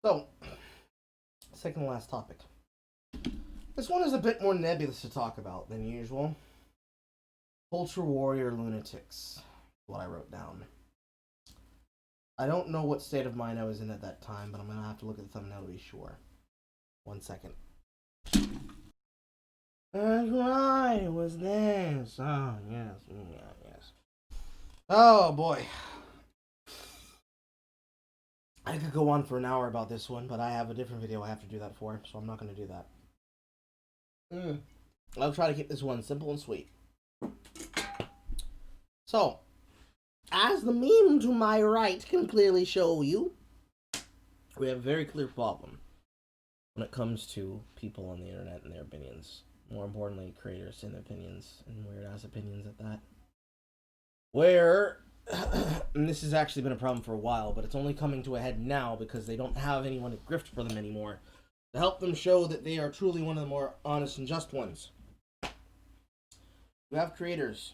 So, second to last topic. This one is a bit more nebulous to talk about than usual. Culture Warrior Lunatics. What I wrote down. I don't know what state of mind I was in at that time, but I'm going to have to look at the thumbnail to be sure. 1 second. And why was this? Oh, yes. Yes. Oh, boy. I could go on for an hour about this one, but I have a different video I have to do that for, so I'm not going to do that. I'll try to keep this one simple and sweet. So, as the meme to my right can clearly show you, we have a very clear problem when it comes to people on the internet and their opinions. More importantly, creators and their opinions, and weird-ass opinions at that. Where, and this has actually been a problem for a while, but it's only coming to a head now because they don't have anyone to grift for them anymore to help them show that they are truly one of the more honest and just ones. You have creators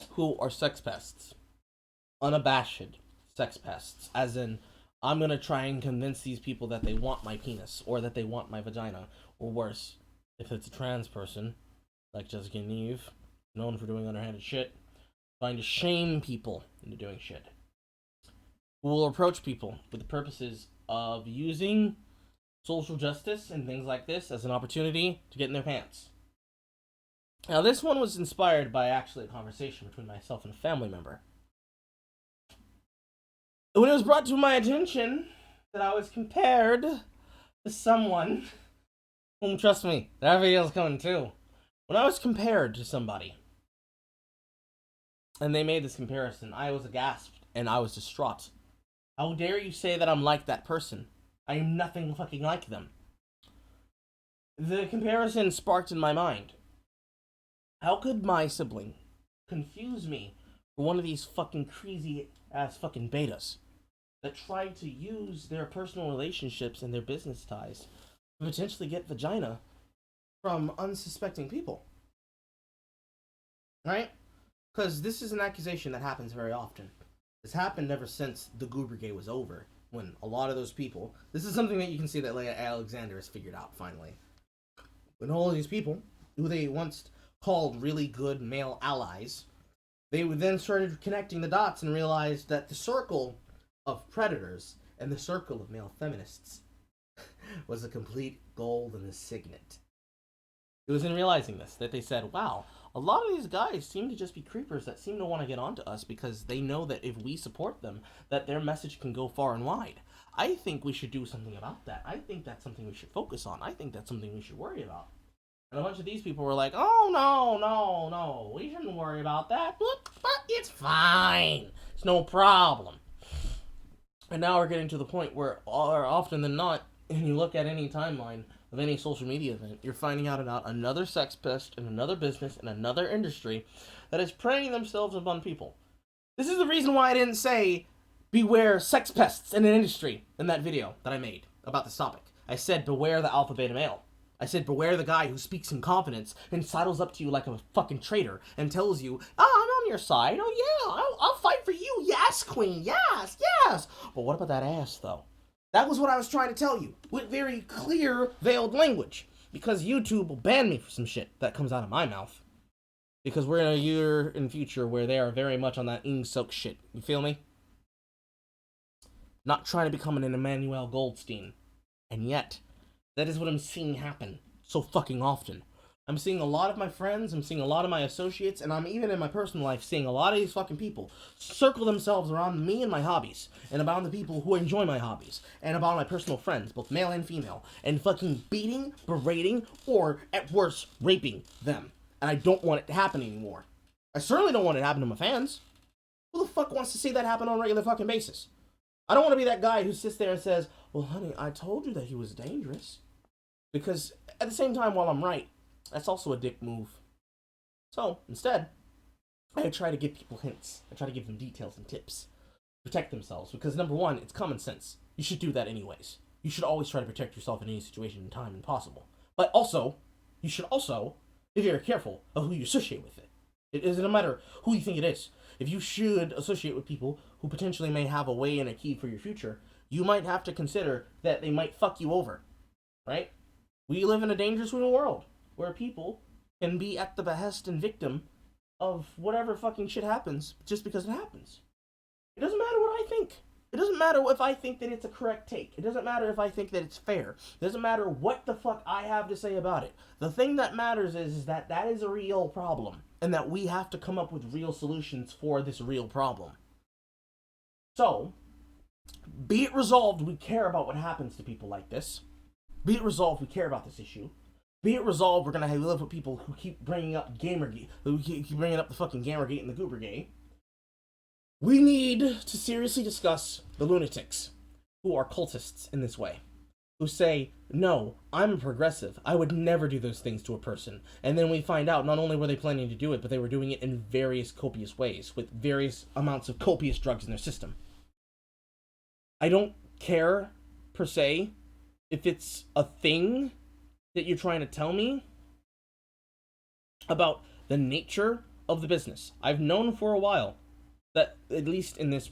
who are sex pests. Unabashed sex pests. As in, I'm going to try and convince these people that they want my penis, or that they want my vagina, or worse, if it's a trans person, like Jessica and Eve, known for doing underhanded shit, trying to shame people into doing shit. Who will approach people with the purposes of using social justice and things like this as an opportunity to get in their pants. Now, this one was inspired by actually a conversation between myself and a family member. When it was brought to my attention that I was compared to someone, whom, trust me, that video's coming too. When I was compared to somebody, and they made this comparison, I was aghast and I was distraught. How dare you say that I'm like that person? I am nothing fucking like them. The comparison sparked in my mind. How could my sibling confuse me for one of these fucking crazy ass fucking betas that try to use their personal relationships and their business ties to potentially get vagina from unsuspecting people? Right? Because this is an accusation that happens very often. It's happened ever since the Goobergate was over, when a lot of those people... This is something that you can see that Leia Alexander has figured out, finally. When all of these people, who they once called really good male allies, they then started connecting the dots and realized that the circle of predators and the circle of male feminists was a complete golden signet. It was in realizing this that they said, wow, a lot of these guys seem to just be creepers that seem to want to get onto us because they know that if we support them, that their message can go far and wide. I think we should do something about that. I think that's something we should focus on. I think that's something we should worry about. And a bunch of these people were like, oh, no, we shouldn't worry about that. But it's fine. It's no problem. And now we're getting to the point where, more often than not, when you look at any timeline of any social media event, you're finding out about another sex pest in another business in another industry that is preying themselves upon people. This is the reason why I didn't say beware sex pests in an industry in that video that I made about this topic. I said beware the alpha beta male. I said beware the guy who speaks in confidence and sidles up to you like a fucking traitor and tells you, oh, I'm on your side. Oh yeah, I'll fight for you. Yes, queen. Yes. But what about that ass, though? That was what I was trying to tell you with very clear, veiled language. Because YouTube will ban me for some shit that comes out of my mouth. Because we're in a year in the future where they are very much on that ink-soaked shit. You feel me? Not trying to become an Emmanuel Goldstein. And yet, that is what I'm seeing happen so fucking often. I'm seeing a lot of my friends, I'm seeing a lot of my associates, and I'm even in my personal life seeing a lot of these fucking people circle themselves around me and my hobbies, and about the people who enjoy my hobbies, and about my personal friends, both male and female, and fucking beating, berating, or, at worst, raping them. And I don't want it to happen anymore. I certainly don't want it to happen to my fans. Who the fuck wants to see that happen on a regular fucking basis? I don't want to be that guy who sits there and says, well, honey, I told you that he was dangerous. Because, at the same time, while I'm right, that's also a dick move. So, instead, I try to give people hints. I try to give them details and tips to protect themselves. Because, number one, it's common sense. You should do that anyways. You should always try to protect yourself in any situation and time and possible. But also, you should also be very careful of who you associate with it. It doesn't matter who you think it is. if you should associate with people who potentially may have a way and a key for your future, you might have to consider that they might fuck you over, right? We live in a dangerous world where people can be at the behest and victim of whatever fucking shit happens just because it happens. It doesn't matter what I think. It doesn't matter if I think that it's a correct take. It doesn't matter if I think that it's fair. It doesn't matter what the fuck I have to say about it. The thing that matters is that that is a real problem and that we have to come up with real solutions for this real problem. So, be it resolved, we care about what happens to people like this. Be it resolved, we care about this issue. Be it resolved, we're gonna live with people who keep bringing up Gamergate, who keep bringing up the fucking Gamergate and the Goobergate. We need to seriously discuss the lunatics who are cultists in this way, who say, no, I'm a progressive. I would never do those things to a person. And then we find out not only were they planning to do it, but they were doing it in various copious ways, with various amounts of copious drugs in their system. I don't care, per se, if it's a thing that you're trying to tell me about the nature of the business. I've known for a while that, at least in this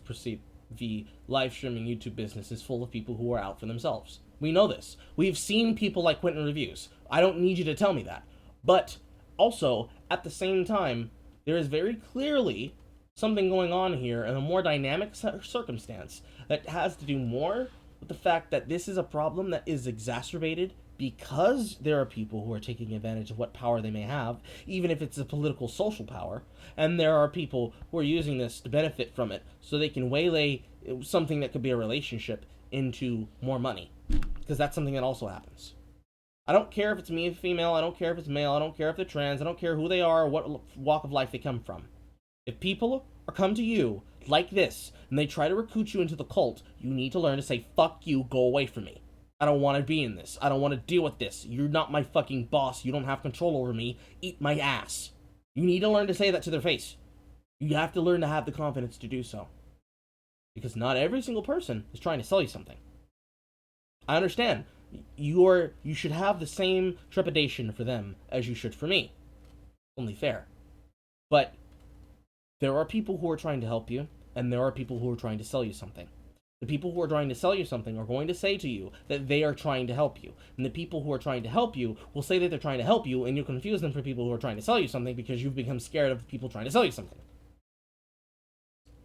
the live streaming YouTube business is full of people who are out for themselves. We know this. We've seen people like Quentin Reviews. I don't need you to tell me that. But also, at the same time, there is very clearly something going on here in a more dynamic circumstance that has to do more with the fact that this is a problem that is exacerbated because there are people who are taking advantage of what power they may have, even if it's a political social power, and there are people who are using this to benefit from it so they can waylay something that could be a relationship into more money, because that's something that also happens. I don't care if it's me, female, I don't care if it's male, I don't care if they're trans, I don't care who they are or what walk of life they come from. If people come to you like this and they try to recruit you into the cult, you need to learn to say, fuck you, go away from me. I don't want to be in this. I don't want to deal with this. You're not my fucking boss. You don't have control over me. Eat my ass. You need to learn to say that to their face. You have to learn to have the confidence to do so. Because not every single person is trying to sell you something. I understand. You should have the same trepidation for them as you should for me. Only fair. But there are people who are trying to help you, and there are people who are trying to sell you something. The people who are trying to sell you something are going to say to you that they are trying to help you. And the people who are trying to help you will say that they're trying to help you, and you confuse them for people who are trying to sell you something because you've become scared of people trying to sell you something.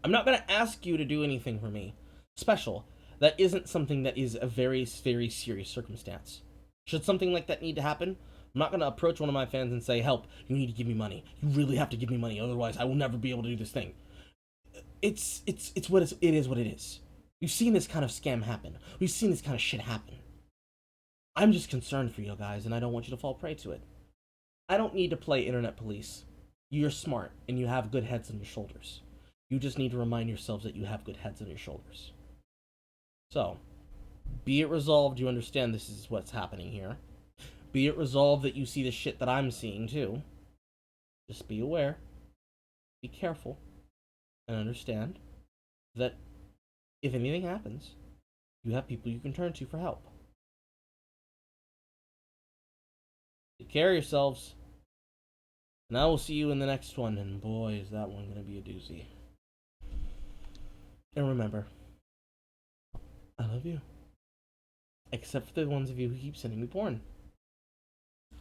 I'm not going to ask you to do anything for me special that isn't something that is a very, very serious circumstance. Should something like that need to happen, I'm not going to approach one of my fans and say, help, you need to give me money. You really have to give me money, otherwise I will never be able to do this thing. It's what it is what it is. We've seen this kind of scam happen. We've seen this kind of shit happen. I'm just concerned for you guys, and I don't want you to fall prey to it. I don't need to play internet police. You're smart, and you have good heads on your shoulders. You just need to remind yourselves that you have good heads on your shoulders. So, be it resolved you understand this is what's happening here. Be it resolved that you see the shit that I'm seeing, too. Just be aware. Be careful. And understand that if anything happens, you have people you can turn to for help. Take care of yourselves. And I will see you in the next one. And boy, is that one going to be a doozy. And remember, I love you. Except for the ones of you who keep sending me porn.